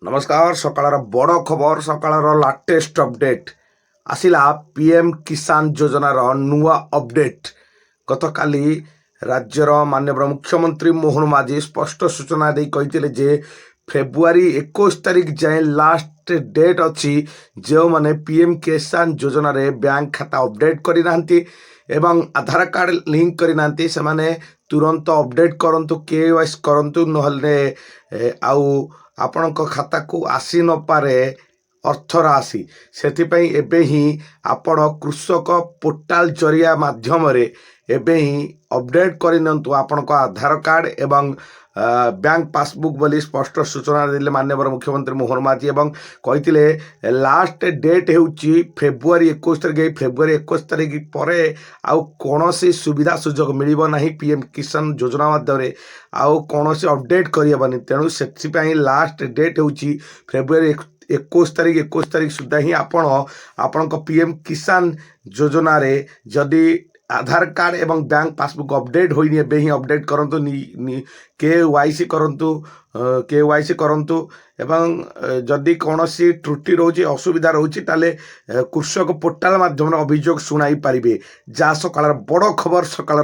नमस्कार सकाळ बड़ खबर सकाळ लाटेस्ट अपडेट आसिला पीएम किसान योजनार नुआ अपडेट गतकाली राज्यर माननीय मुख्यमंत्री मोहन माझी स्पष्ट सूचना दे कही जे फेब्रुआरी 21 तारिख जाए लास्ट डेट अच्छी जो मैंने पीएम किसान योजना रे बैंक खाता अपडेट करना एवं आधार कार्ड लिंक करना से तुरंत अपडेट करंतु केवाईसी करंतु नहले आउ आपणक खाता को आसी न पारे अर्थ राशि से एबे ही आपण कृषक पोर्टाल जरिया माध्यम एबे ही अपडेट करनियंतु आपणक आधार कार्ड एवं बैंक पासबुक बोली स्पष्ट सूचना देले माननीय मुख्यमंत्री मोहन माझी एवं कही लास्ट डेट होउची फेब्रुआरी 21 तारिख फेब्रुआरी 21 तारिख पर आउ कौनसी सुविधा सुजोग मिलिबो नाही पीएम किसान योजना माध्यम आउ कौनसी अपडेट करहबनी तेणु से लास्ट डेट होउची फेब्रुआरी 21 तारिख सुधा ही आपण पीएम किसान योजना रे जदि आधार कार्ड एवं बैंक पासबुक अपडेट होइनी एबे ही अपडेट करंतु केवाईसी करंतु एवं जदि कौनसी त्रुटि रोचे असुविधा रोचे ताले कृषक पोर्टाल माध्यम अभियोग शुणाई पारिबे जा सकाळ बड़ खबर सकाळ।